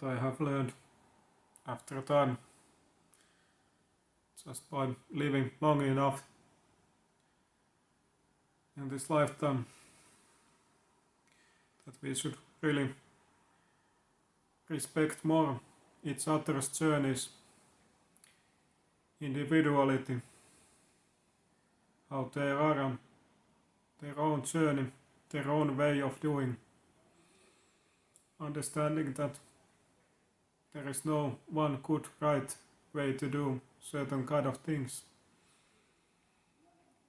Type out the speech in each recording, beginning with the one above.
what I have learned after time, just by living long enough in this lifetime, that we should really respect more each other's journeys, individuality, how they are on their own journey, their own way of doing, understanding that there is no one good right way to do certain kind of things,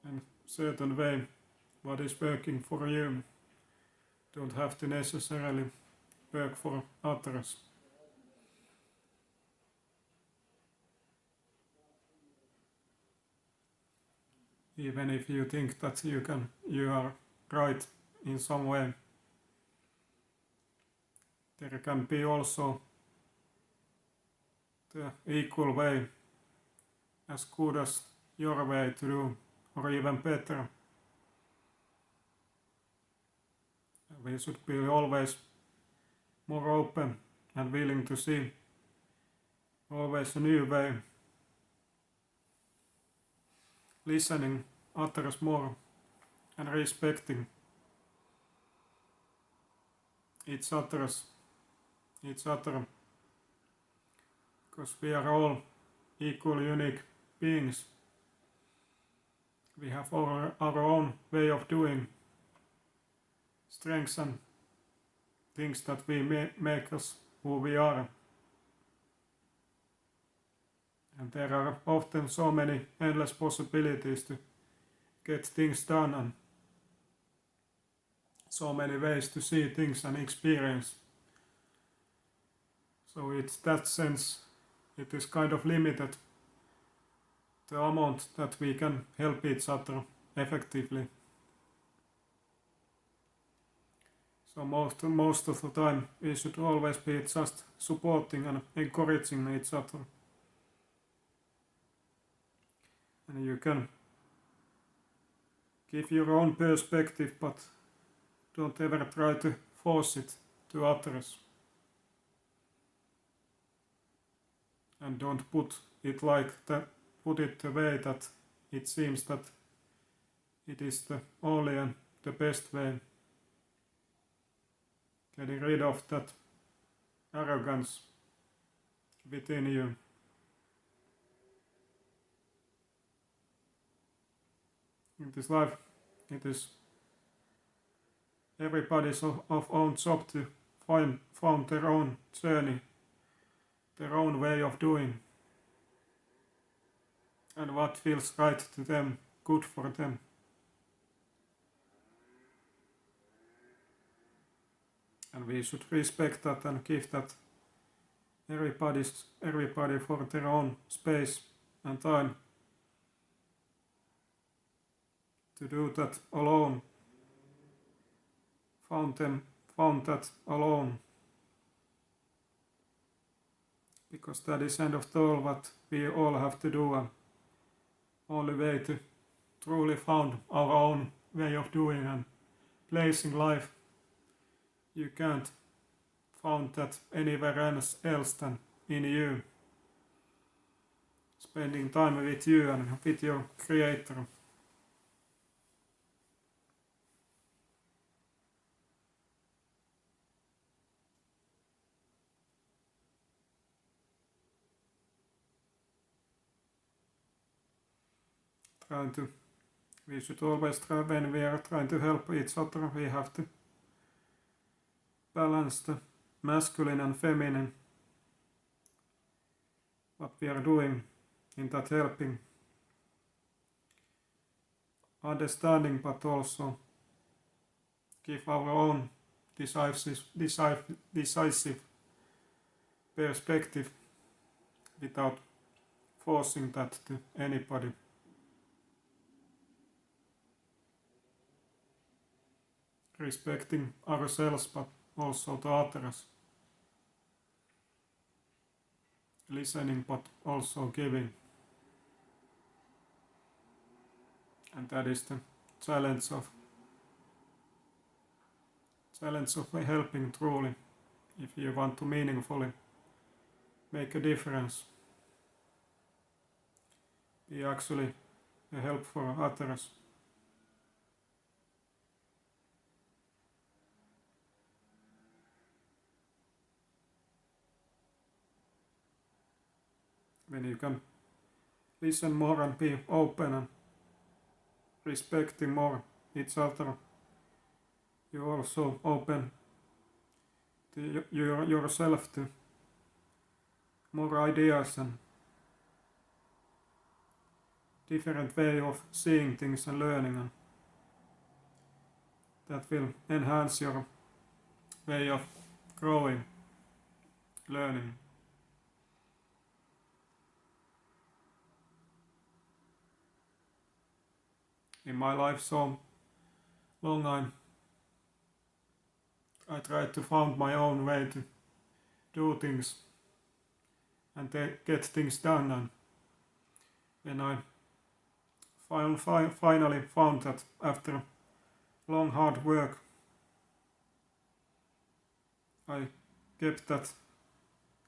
and certain way what is working for you don't have to necessarily work for others. Even if you think that you are right in some way, there can be also the equal way, as good as your way to do, or even better. We should be always more open and willing to see always a new way, listening others more and respecting each other, because we are all equal, unique beings. We have our own way of doing, strengths and things that we make us who we are. And there are often so many endless possibilities to get things done, and so many ways to see things and experience. So it's that sense, it is kind of limited, the amount that we can help each other effectively. So most of the time we should always be just supporting and encouraging each other. And you can give your own perspective, but don't ever try to force it to others. And don't put it the way that it seems that it is the only and the best way. Getting rid of that arrogance within you. In this life, it is everybody's own job to find their own journey, their own way of doing, and what feels right to them, good for them. And we should respect that and give that everybody for their own space and time to do that alone. Found that alone. Because that is end of all what we all have to do, and only way to truly find our own way of doing and placing life. You can't find that anywhere else than in you. Spending time with you and with your Creator. We should always try, when we are trying to help each other, we have to balance the masculine and feminine, what we are doing in that helping, understanding, but also give our own decisive perspective without forcing that to anybody. Respecting ourselves, but also to others. Listening, but also giving. And that is the challenge of helping truly if you want to meaningfully make a difference, be actually a help for others. When you can listen more and be open and respecting more each other, you also open yourself to more ideas and different way of seeing things and learning, and that will enhance your way of growing, learning. In my life so long, I tried to find my own way to do things and get things done, and when I finally found that after long hard work, I kept that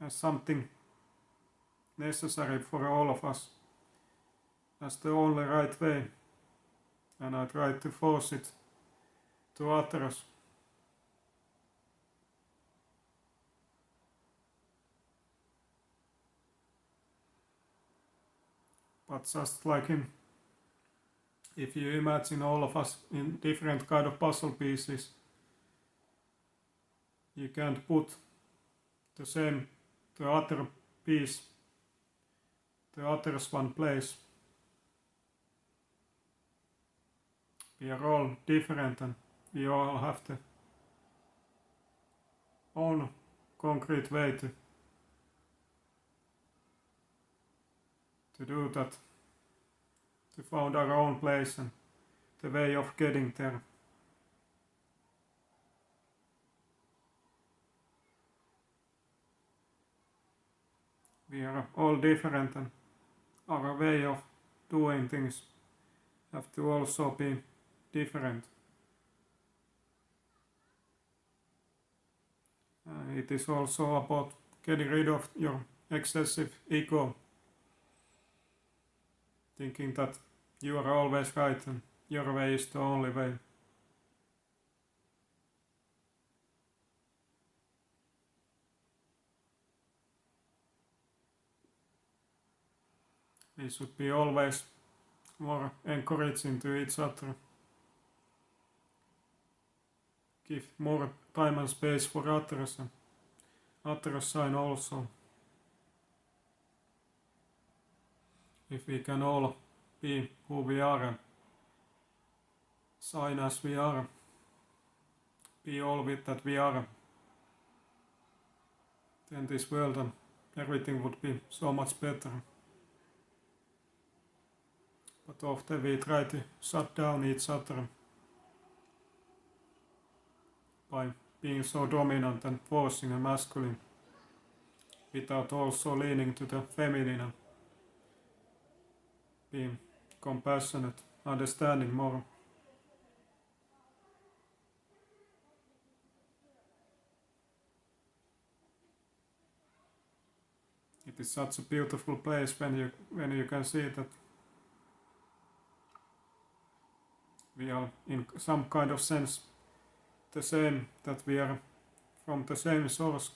as something necessary for all of us, as the only right way, and I tried to force it to others. But just like if you imagine all of us in different kind of puzzle pieces, you can't put the other piece, the other's one place. We are all different and we all have the own concrete way to do that, to find our own place and the way of getting there. We are all different, and our way of doing things have to also be different. It is also about getting rid of your excessive ego, thinking that you are always right and your way is the only way. We should be always more encouraging to each other, give more time and space for others and others sign also. If we can all be who we are and sign as we are, be all with that we are, then this world and everything would be so much better. But often we try to shut down each other by being so dominant and forcing a masculine, without also leaning to the feminine and being compassionate, understanding more. It is such a beautiful place when you can see that we are in some kind of sense the same, that we are from the same source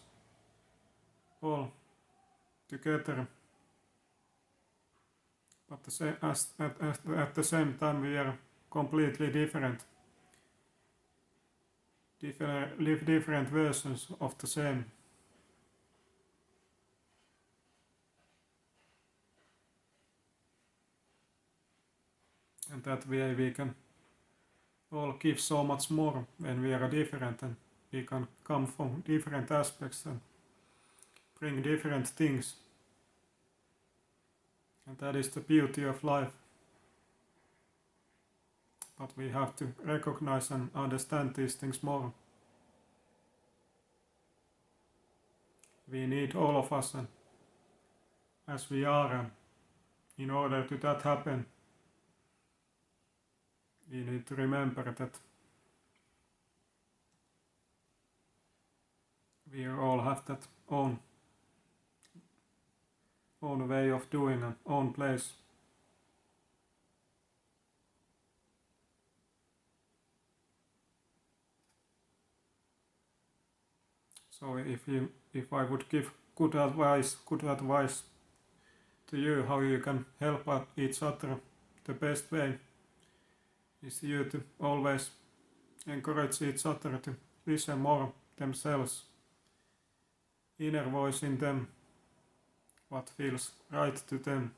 all together, but at the same time we are completely different, live different versions of the same. And that way we can all give so much more when we are different, and we can come from different aspects and bring different things. And that is the beauty of life. But we have to recognize and understand these things more. We need all of us and as we are, and in order to that happen, we need to remember that We all have that own way of doing and own place. So if I would give good advice to you how you can help each other, the best way is you to always encourage each other to listen more themselves, inner voice in them, what feels right to them.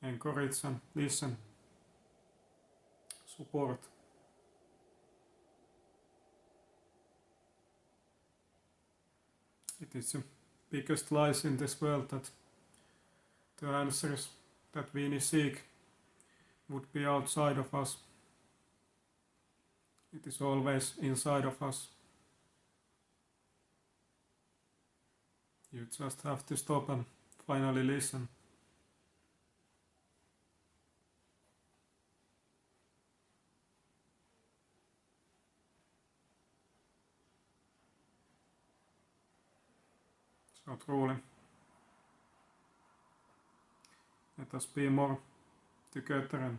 Encourage and listen, support. It is the biggest lies in this world that the answers that we seek would be outside of us. It is always inside of us. You just have to stop and finally listen. So truly, let us be more together and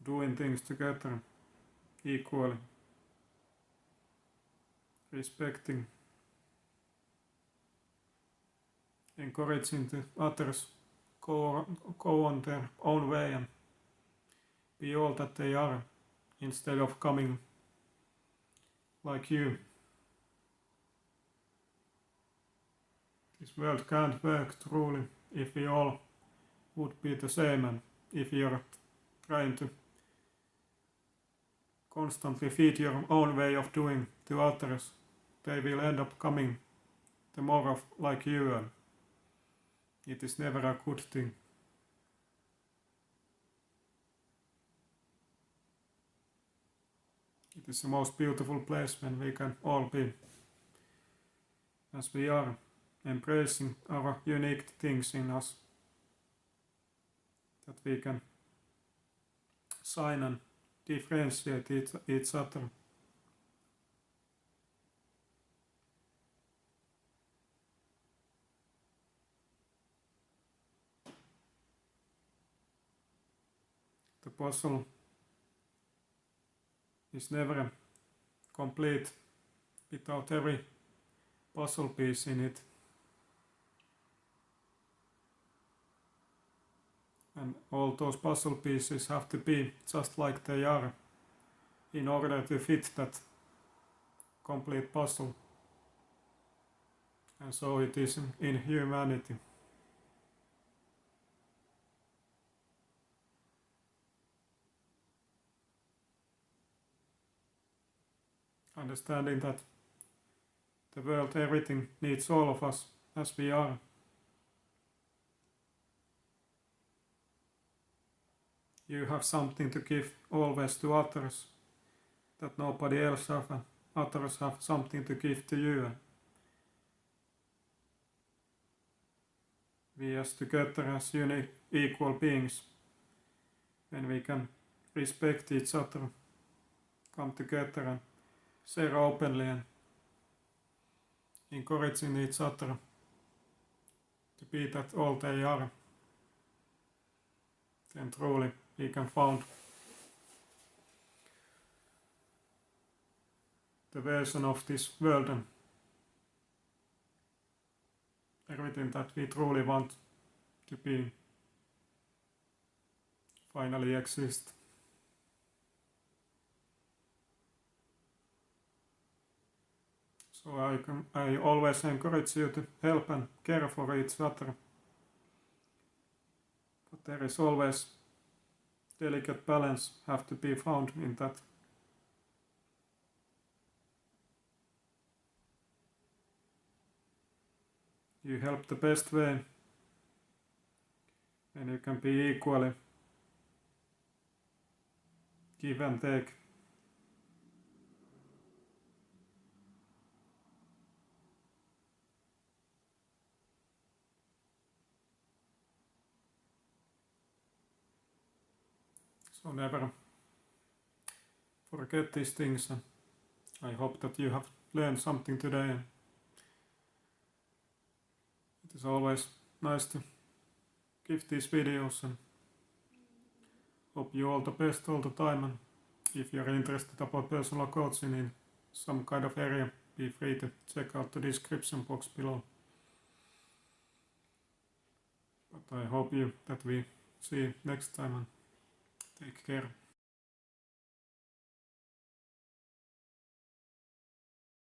doing things together equally, respecting, encouraging the others go on their own way and be all that they are instead of coming like you. This world can't work truly if we all would be the same, and if you're trying to constantly feed your own way of doing to others, they will end up coming the more of like you, and it is never a good thing. It is the most beautiful place when we can all be as we are, embracing our unique things in us, that we can shine and differentiate each other. The puzzle is never complete without every puzzle piece in it. And all those puzzle pieces have to be just like they are in order to fit that complete puzzle. And so it is in humanity. Understanding that the world, everything needs all of us as we are. You have something to give always to others that nobody else have, and others have something to give to you. We as together as unique equal beings, when we can respect each other, come together and share openly and encouraging each other to be that all they are, then truly we can found the version of this world and everything that we truly want to be finally exist. So I always encourage you to help and care for each other. But there is always delicate balance have to be found in that. You help the best way and you can be equally give and take. So never forget these things, and I hope that you have learned something today. And it is always nice to give these videos, and hope you all the best all the time. And if you're interested about personal coaching in some kind of area, be free to check out the description box below. But I hope that we see you next time, and take care.